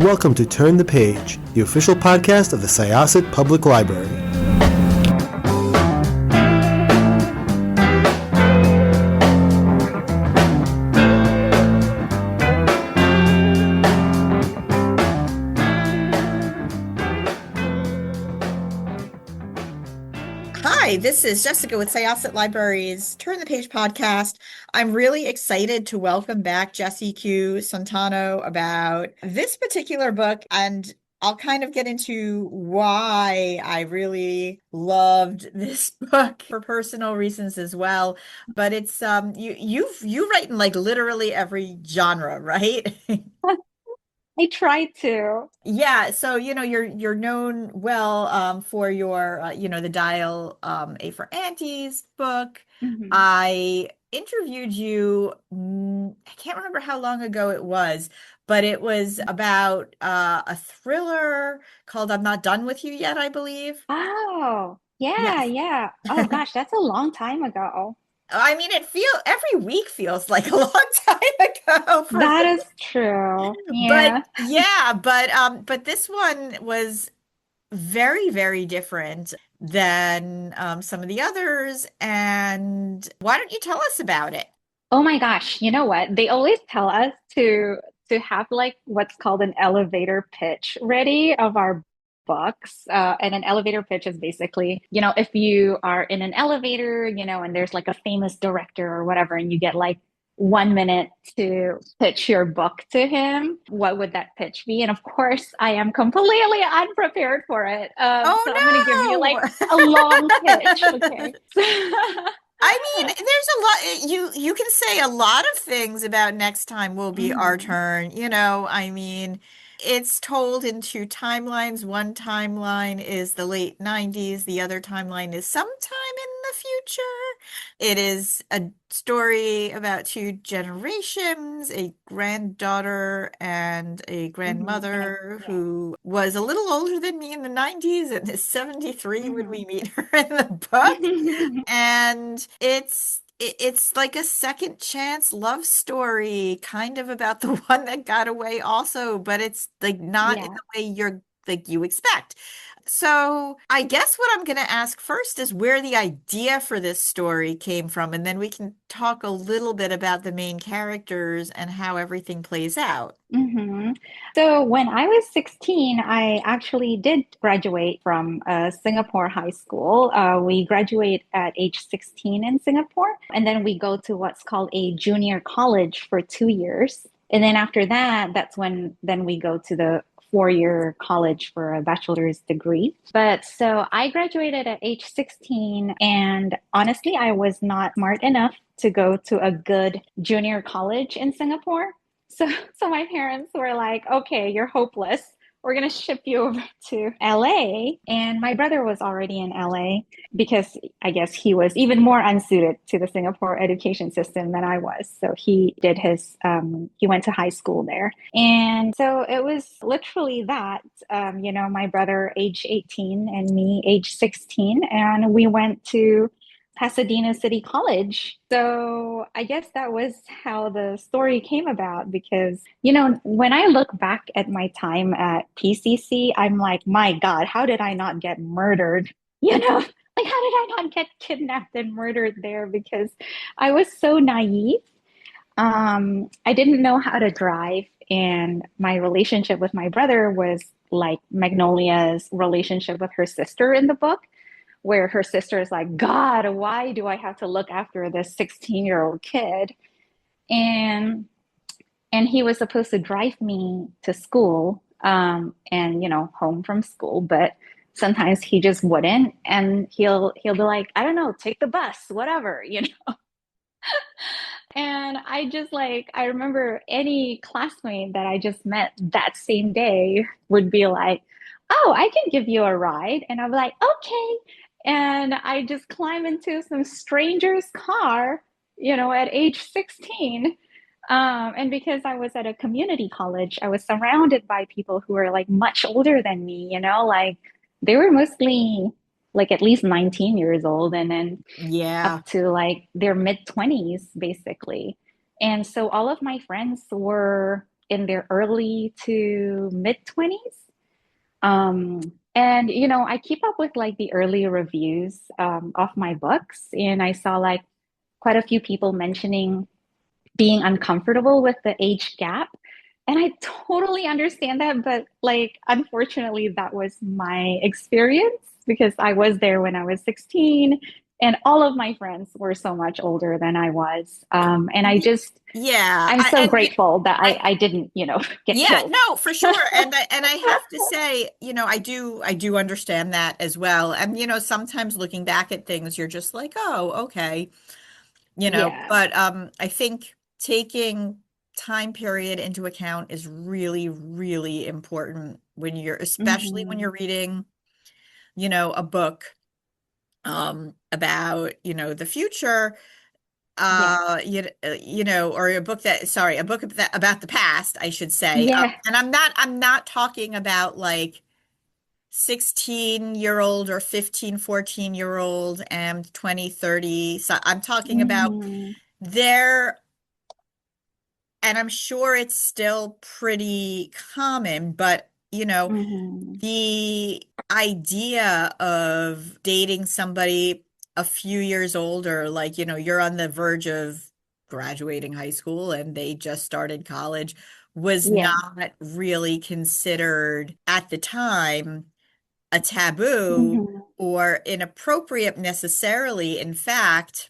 welcome to Turn the Page, the official podcast of the Syosset Public Library. Hi, this is Jessica with Syosset Library's Turn the Page podcast. I'm really excited to welcome back Jessie Q. Sutanto about this particular book, and I'll kind of get into why I really loved this book for personal reasons as well. But it's you write in like literally every genre, right? I try to. Yeah, so you're known well for your the Dial A for Aunties book. Mhm. I interviewed you, I can't remember how long ago it was, but it was about a thriller called I'm Not Done With You Yet, I believe. Oh, yeah, Yes. yeah. Oh gosh, that's a long time ago. I mean, every week feels like a long time ago for That me. is true. But Yeah. yeah, but this one was very, very different than some of the others. And why don't you tell us about it? Oh my gosh, you know what? They always tell us to have like what's called an elevator pitch ready of our books. And an elevator pitch is basically, if you are in an elevator, and there's like a famous director or whatever, and you get like 1 minute to pitch your book to him, what would that pitch be? And of course, I am completely unprepared for it. So I'm going to give you like Oh a long pitch. no! Okay. I mean, there's a lot you can say a lot of things about next time will be our Mhm. turn. I mean, it's told in two timelines. One timeline is the late 90s, the other timeline is sometime in the future. It is a story about two generations, a granddaughter and a Mhm. grandmother Yeah. who was a little older than me in the 90s and is 73 when we Mhm. meet her in the book. And it's like a second chance love story, kind of about the one that got away also, but it's like not in Yeah. the way you expect. So I guess what I'm going to ask first is where the idea for this story came from, and then we can talk a little bit about the main characters and how everything plays out. hmm So when I was 16, I actually did graduate from Singapore high school. We graduate at age 16 in Singapore, and then we go to what's called a junior college for 2 years. And then after that, that's when then we go to the 4 year college for a bachelor's degree. But so I graduated at age 16, and honestly, I was not smart enough to go to a good junior college in Singapore. So, so my parents were like, okay, you're hopeless. We're going to ship you over to LA. And my brother was already in LA because I guess he was even more unsuited to the Singapore education system than I was. So he went to high school there. And so it was literally that, my brother age 18 and me age 16. And we went to Pasadena City College. So I guess that was how the story came about because, when I look back at my time at PCC, I'm like, my God, how did I not get murdered? Like how did I not get kidnapped and murdered there? Because I was so naive. I didn't know how to drive, and my relationship with my brother was like Magnolia's relationship with her sister in the book where her sister is like, God, why do I have to look after this 16-year-old kid? And and he was supposed to drive me to school and home from school, but sometimes he just wouldn't, and he'll be like, I don't know, take the bus, whatever. And I remember any classmate that I just met that same day would be like, oh, I can give you a ride. And I'll be like, okay. And I just climb into some stranger's car, at age 16. And because I was at a community college, I was surrounded by people who were like much older than me, like they were mostly like at least 19 years old. And then Yeah. up to like their mid 20s, basically. And so all of my friends were in their early to mid 20s. And I keep up with like the early reviews of my books, and I saw like quite a few people mentioning being uncomfortable with the age gap. And I totally understand that, but like, unfortunately, that was my experience because I was there when I was 16, and all of my friends were so much older than I was. And Yeah, I'm so and grateful that I I didn't, get yeah, killed. no, for sure. And I have to say, I do understand that as well. And sometimes looking back at things, you're just like, oh, okay, Yeah. but I think taking time period into account is really, really important when especially when you're Hmm. reading, a book about, the future, Yeah. or a book about the past, I should say. Yeah. And I'm not talking about like 16-year-old or 15, 14-year-old and 20, 30. So I'm talking about Hmm. there, and I'm sure it's still pretty common, but Hmm. the idea of dating somebody a few years older, like, you're on the verge of graduating high school and they just started college, was Yeah. not really considered at the time a taboo Hmm. or inappropriate necessarily. In fact,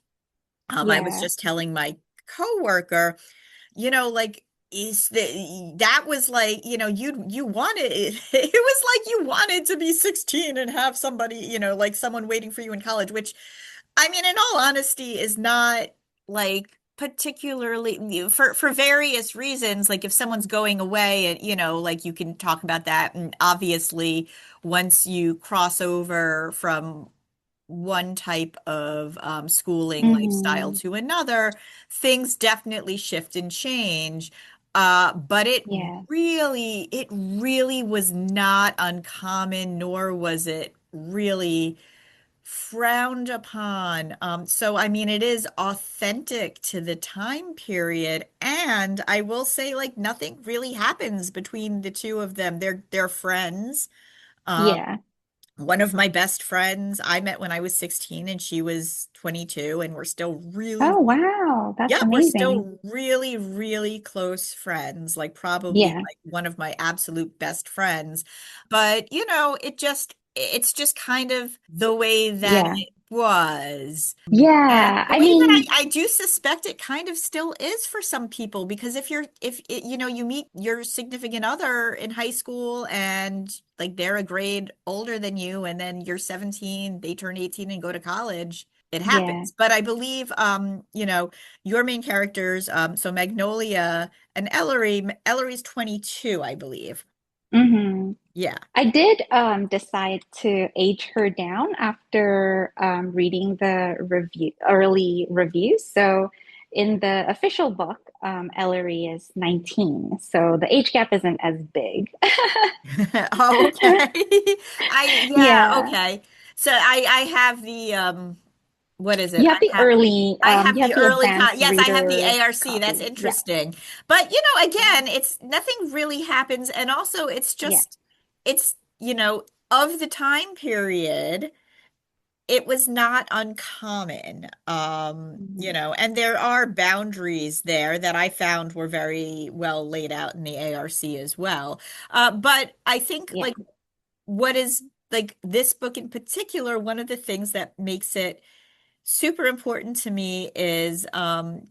I was Yeah. just telling my coworker, like, that was like, you wanted it was like you wanted to be 16 and have somebody, like someone waiting for you in college, which, I mean, in all honesty, is not like particularly for various reasons. Like if someone's going away and, like you can talk about that. And obviously, once you cross over from one type of schooling lifestyle Hmm. to another, things definitely shift and change. But Yeah. it really was not uncommon, nor was it really frowned upon. So I mean, it is authentic to the time period, and I will say, like, nothing really happens between the two of them. They're friends. Um, Yeah. one of my best friends I met when I was 16 and she was 22, and we're still really, Oh, wow. That's yeah, we're amazing. still really, really close friends, like probably Yeah. like one of my absolute best friends. But, it's just kind of the way that Yeah. it was. And Yeah. the I way that mean, I do suspect it kind of still is for some people, because if it, you meet your significant other in high school and like they're a grade older than you, and then you're 17, they turn 18 and go to college, it yeah. happens. But I believe, your main characters, so Magnolia and Ellery's 22, I believe. Hmm. Yeah. I did decide to age her down after reading the early reviews. So in the official book, Ellery is 19. So the age gap isn't as big. Oh, okay. Yeah, Yeah. okay. So I have the what is it? I have You have the the early advanced yes, I have the reader ARC. That's copy. Yeah. interesting. But again, it's nothing really happens, and also it's Yeah. just it's, of the time period, it was not uncommon. Mhm. And there are boundaries there that I found were very well laid out in the ARC as well. But I think, Yeah. like, what is, like, this book in particular, one of the things that makes it super important to me is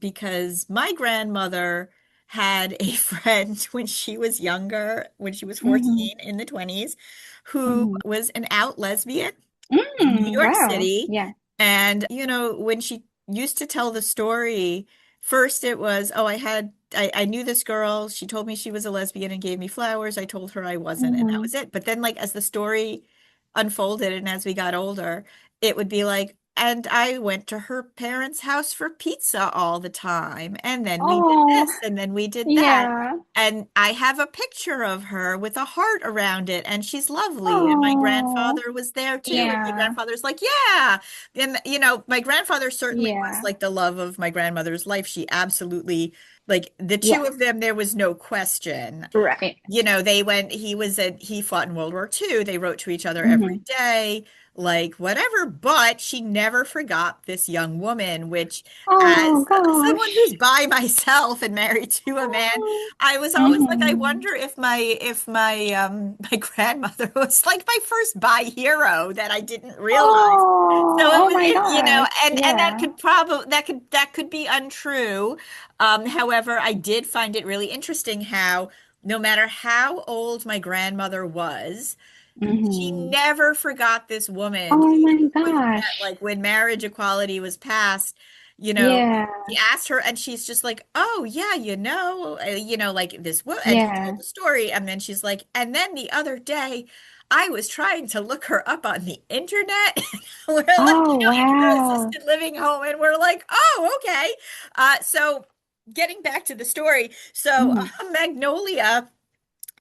because my grandmother had a friend when she was younger, when she was Hmm. 14 in the 20s, who Hmm. was an out lesbian in New Mm, York wow. City. Yeah. And, when she used to tell the story, first it was, oh, I knew this girl. She told me she was a lesbian and gave me flowers. I told her I wasn't, and that Hmm. was it. But then, like, as the story unfolded and as we got older, it would be like, and I went to her parents' house for pizza all the time. And then we did Oh, this, and then we did that. yeah. And I have a picture of her with a heart around it, and she's lovely. And my Oh, grandfather was there too. And my yeah. grandfather's like, yeah. And, my grandfather certainly was Yeah. like the love of my grandmother's life. She absolutely Like the two Yeah. of them, there was no question. Right. You know, he fought in World War II. They wrote to each other every Hmm. day, like whatever, but she never forgot this young woman, which Oh as someone gosh. who's by myself and married to a man, I was always like, I Hmm. wonder if my grandmother was like my first bi hero that I didn't realize. So Oh, it oh was, my you know, gosh. and that Yeah. could probably that could be untrue. However, I did find it really interesting how no matter how old my grandmother was, she Hmm. never forgot this woman to Oh the my point that, gosh. like, when marriage equality was passed, you know, Yeah. he asked her, and she's just like, "Oh yeah, like this woman," and he told Yeah. the story, and then she's like, "And then the other day, I was trying to look her up on the internet." We're like, Oh in her wow. assisted living home, and we're like, "Oh, okay." So getting back to the story, so Hmm. Magnolia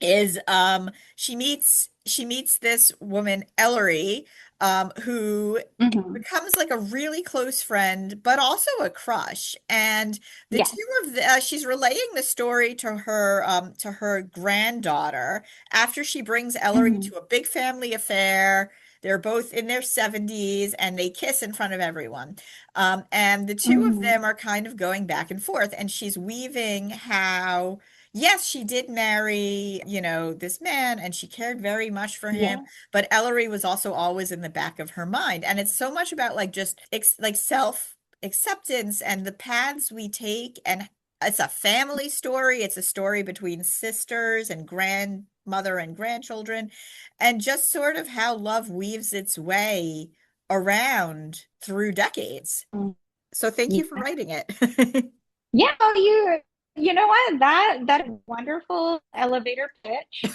is she meets this woman Ellery who Hmm. becomes like a really close friend but also a crush, and the two Yes. of the she's relaying the story to her granddaughter after she brings Ellery Hmm. to a big family affair. They're both in their 70s and they kiss in front of everyone. And the two of Hmm. them are kind of going back and forth, and she's weaving how yes, she did marry, this man and she cared very much for him, Yeah. but Ellery was also always in the back of her mind. And it's so much about like just like self acceptance and the paths we take. And it's a family story. It's a story between sisters and grandmother and grandchildren, and just sort of how love weaves its way around through decades. Mm. So thank you for Yeah. writing it. Yeah, oh, you know what? That wonderful elevator pitch.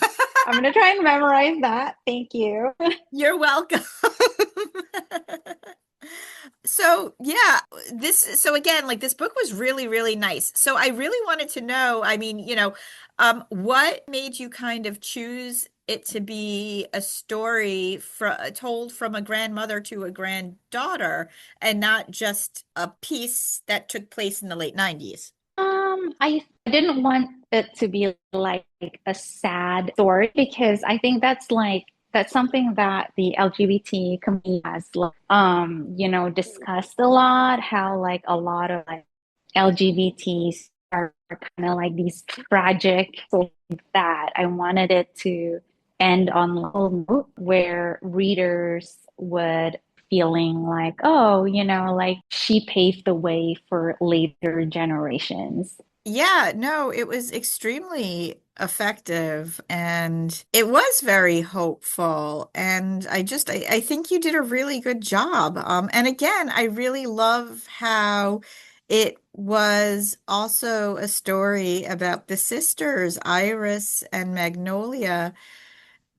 I'm gonna try and memorize that. Thank you. You're welcome. So yeah, so again, like this book was really, really nice. So I really wanted to know, I mean, what made you kind of choose it to be a story told from a grandmother to a granddaughter and not just a piece that took place in the late 90s? I didn't want it to be like a sad story because I think that's something that the LGBT community has like, discussed a lot, how like a lot of like LGBTs are kind of like these tragic things that I wanted it to end on a little note where readers would feeling like, oh, like she paved the way for later generations. Yeah, no, it was extremely effective and it was very hopeful. And I think you did a really good job. And again, I really love how it was also a story about the sisters, Iris and Magnolia,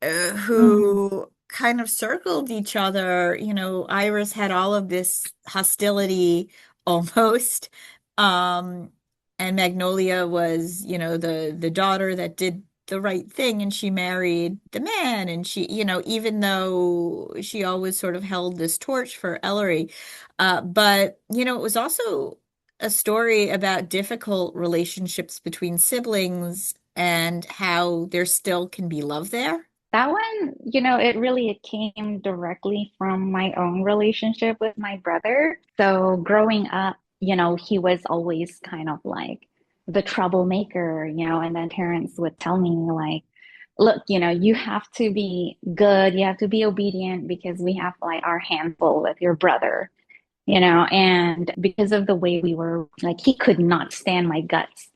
Mhm. who kind of circled each other. You know, Iris had all of this hostility almost. Um, and Magnolia was, the daughter that did the right thing and she married the man. And she, even though she always sort of held this torch for Ellery, but, it was also a story about difficult relationships between siblings and how there still can be love there. That one, it came directly from my own relationship with my brother. So growing up, he was always kind of like the troublemaker, and then parents would tell me like, look, you have to be good, you have to be obedient because we have like our hands full with your brother. And because of the way we were, like, he could not stand my guts.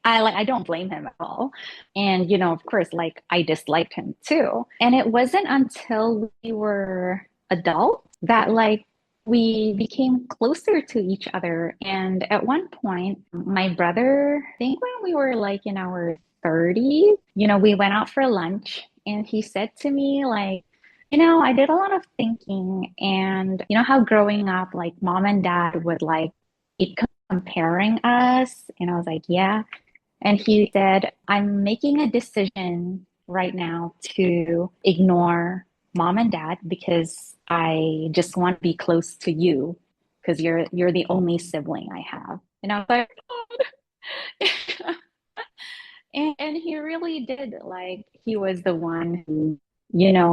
I don't blame him at all. And, of course, like, I disliked him too. And it wasn't until we were adults that, like, we became closer to each other. And at one point, my brother, I think when we were like in our 30s, we went out for lunch and he said to me, like, I did a lot of thinking, and how growing up, like mom and dad would like keep comparing us, and I was like, yeah. And he said, I'm making a decision right now to ignore mom and dad because I just want to be close to you because you're the only sibling I have. And I was like, And he really did. Like, he was the one who,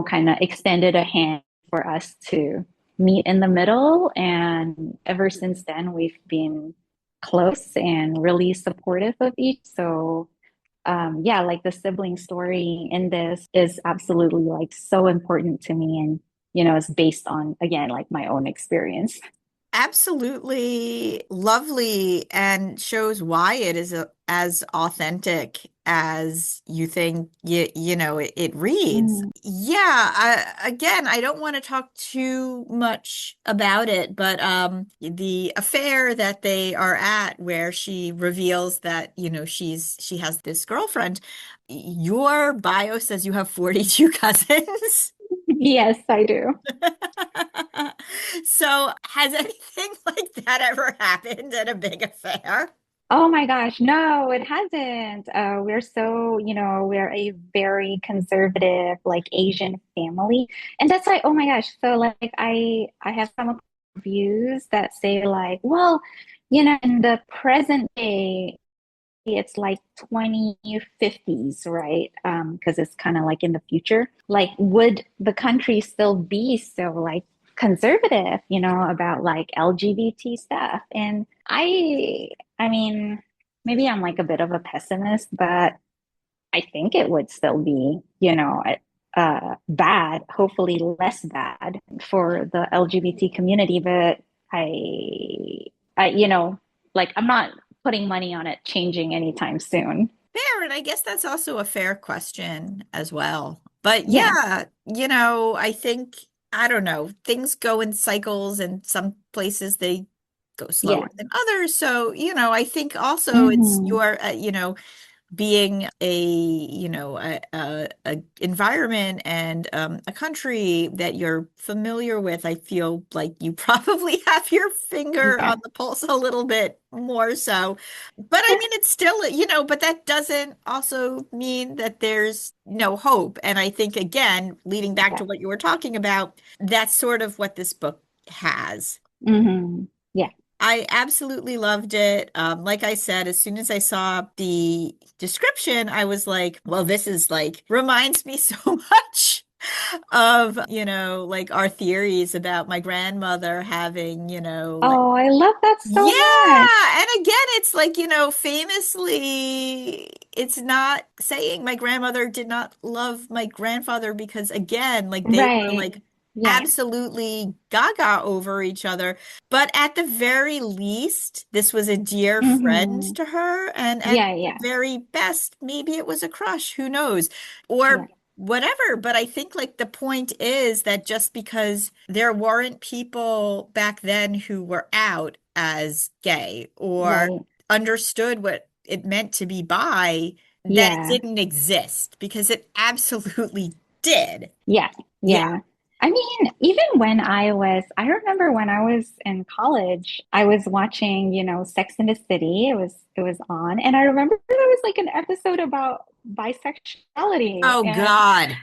kind of extended a hand for us to meet in the middle. And ever since then, we've been close and really supportive of each. So, yeah, like the sibling story in this is absolutely like so important to me. And, it's based on, again, like my own experience. Absolutely lovely and shows why it is as authentic as you think it reads. Mm, Yeah, again, I don't want to talk too much about it, but the affair that they are at where she reveals that, she has this girlfriend. Your bio says you have 42 cousins. yes, I do. So, has anything like that ever happened at a big affair? Oh my gosh, no, it hasn't. We're so, we're a very conservative, like Asian family. And that's like, oh my gosh. So like I have some views that say like, well, in the present day, it's like 2050s, right? Because it's kind of like in the future. Like, would the country still be so like conservative, about like LGBT stuff? And I mean, maybe I'm like a bit of a pessimist, but I think it would still be, bad, hopefully less bad for the LGBT community. But I, like I'm not putting money on it changing anytime soon. Fair, and I guess that's also a fair question as well. But Yeah, yeah, I think, I don't know, things go in cycles and some places they go slower yeah. than others. So, I think also it's Hmm. your, being a environment and a country that you're familiar with, I feel like you probably have your finger Yeah. on the pulse a little bit more so. But I mean, it's still, but that doesn't also mean that there's no hope. And I think, again, leading back Yeah. to what you were talking about, that's sort of what this book has. Hmm. Yeah. I absolutely loved it. Like I said, as soon as I saw the description, I was like, well, this is like reminds me so much of, like our theories about my grandmother having, like, Oh, I love that so yeah. much. And again, it's like, famously, it's not saying my grandmother did not love my grandfather because, again, like they were Right. like Yeah. absolutely gaga over each other. But at the very least, this was a dear friend Hmm. to her. And at Yeah, the yeah. very best, maybe it was a crush, who knows? Yeah. Or whatever. But I think like the point is that just because there weren't people back then who were out as gay or Right. understood what it meant to be bi, that it Yeah. didn't exist because it absolutely did. Yeah, Yeah. yeah. I mean, even when I remember when I was in college, I was watching, Sex and the City. It was on, and I remember there was like an episode about bisexuality, Oh and God.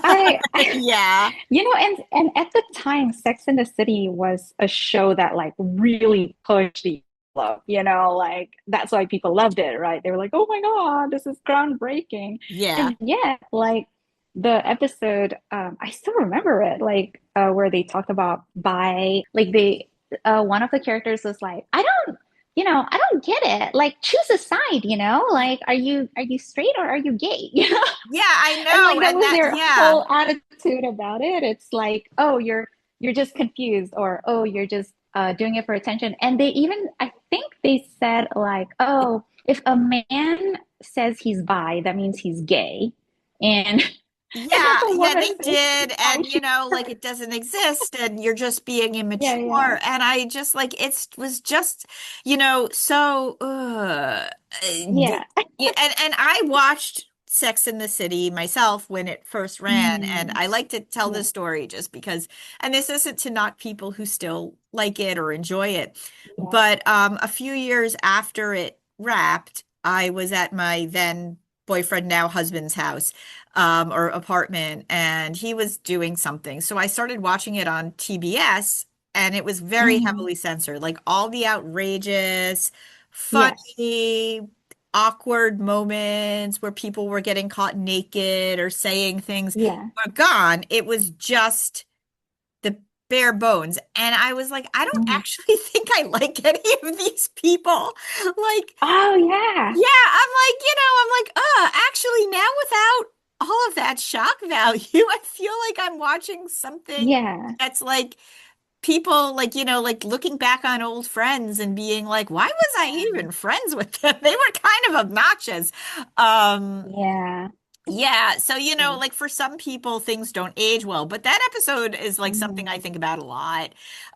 I, Yeah. and at the time, Sex and the City was a show that like really pushed the love, like that's why people loved it, right? They were like, "Oh my God, this is groundbreaking." Yeah. And yeah, like the episode, I still remember it, like where they talked about like one of the characters was like, I don't get it. Like, choose a side, like, are you straight or are you gay? Yeah, I And know. like that And was that, their yeah. whole attitude about it. It's like, oh, you're just confused, or oh, you're just doing it for attention. And they even, I think they said like, oh, if a man says he's bi, that means he's gay. And and then Yeah, the yeah, woman they says did. why And, she like it doesn't exist and you're just being yeah, yeah. immature. And I just like, it was just, so, Yeah. yeah, and I watched Sex in the City myself when it first ran. And Mm, I like to tell the yeah, story just because, and this isn't to knock people who still like it or enjoy it. yeah, But a few years after it wrapped, I was at my then boyfriend, now husband's house or apartment, and he was doing something. So I started watching it on TBS, and it was very mm, heavily censored, like all the outrageous, yes, funny, awkward moments where people were getting caught naked or saying things Yeah. were gone. It was just the bare bones. And I was like, I don't Mhm. actually think I like any of these people. Like, Oh, yeah. yeah, actually now without all of that shock value, I feel like I'm watching something Yeah. that's like people like, like looking back on old friends and being like, why was I even friends with them? They were kind of obnoxious. Um, Yeah. yeah, so Yeah. like for some people things don't age well, but that episode is like something I Mhm. think about a lot.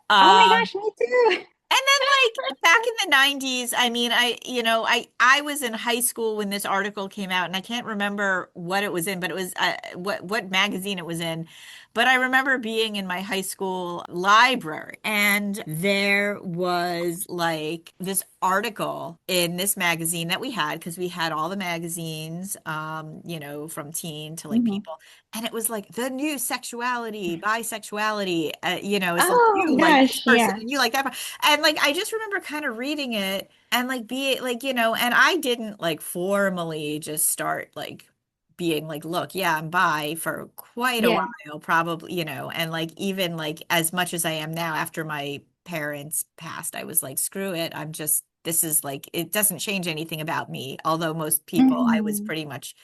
Oh my Um, gosh, me too. and then like back in the 90s, I mean, I was in high school when this article came out and I can't remember what it was in, but it was what magazine it was in. But I remember being in my high school library and there was like this article in this magazine that we had because we had all the magazines from teen to like Mhm. people and it was like the new sexuality, bisexuality, it's like Oh you like this gosh, person yeah. and you like that and like I just remember kind of reading it and like be like, and I didn't like formally just start like being like, look, yeah, I'm bi for quite a Yeah. while, probably, and like even like as much as I am now after my parents passed, I was like, screw it. I'm just this is like it doesn't change anything about me. Although most people, I was Hmm. pretty much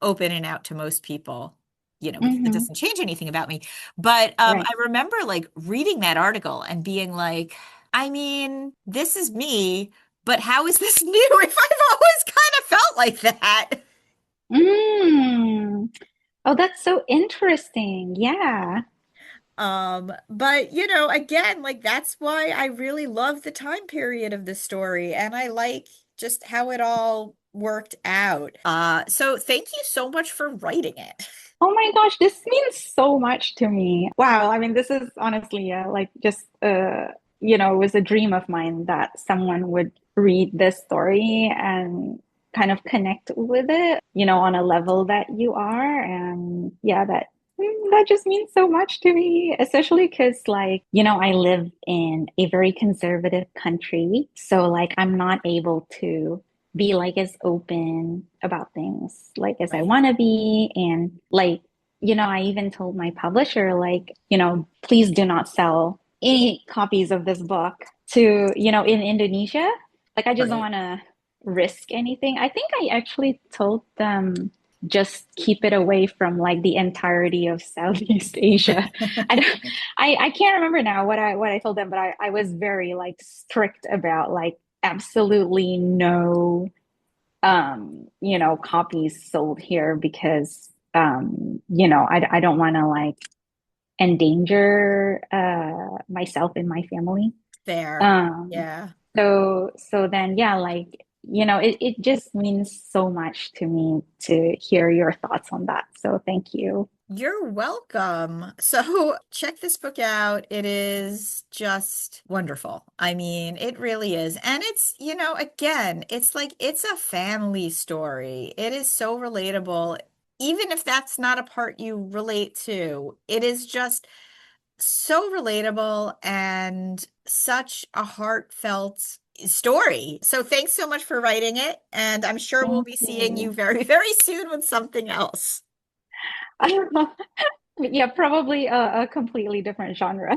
open and out to most people, because it Hmm. doesn't change anything about me. But Right. I remember like reading that article and being like, I mean, this is me, but how is this new if I've always kind of felt like that? Mm. Oh, that's so interesting. Yeah. But again, like that's why I really love the time period of the story and I like just how it all worked out. So thank you so much for writing it. Oh my gosh, this means so much to me. Wow. I mean, this is honestly like just it was a dream of mine that someone would read this story and kind of connect with it, on a level that you are. And yeah, that just means so much to me, especially because like, I live in a very conservative country. So like I'm not able to be like as open about things like as I Right. want to be. And like, I even told my publisher, like, please do not sell any copies of this book to, in Indonesia. Like, I just don't Right. want to risk anything. I think I actually told them just keep it away from like the entirety of Southeast Asia. I don't, I can't remember now what I told them, but I was very like strict about like absolutely no copies sold here because I don't want to like endanger myself and my family. Fair. Um Yeah. so then yeah, like it just means so much to me to hear your thoughts on that. So thank you. You're welcome. So check this book out. It is just wonderful. I mean, it really is. And it's, again, it's like it's a family story. It is so relatable. Even if that's not a part you relate to, it is just so relatable and such a heartfelt story. So thanks so much for writing it. And I'm sure we'll Thank be seeing you you. very, very soon with something else. Yeah, probably a completely different genre.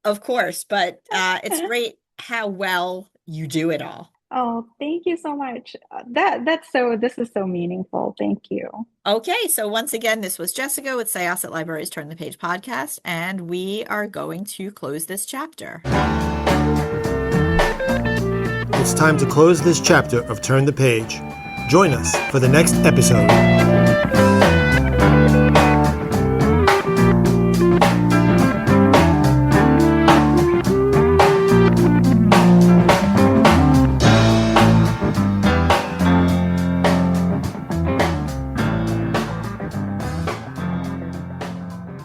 Of course, but it's great how well you do it all. Oh, thank you so much. This is so meaningful. Thank you. Okay, so once again, this was Jessica with Syosset Libraries Turn the Page podcast, and we are going to close this chapter. It's time to close this chapter of Turn the Page. Join us for the next episode.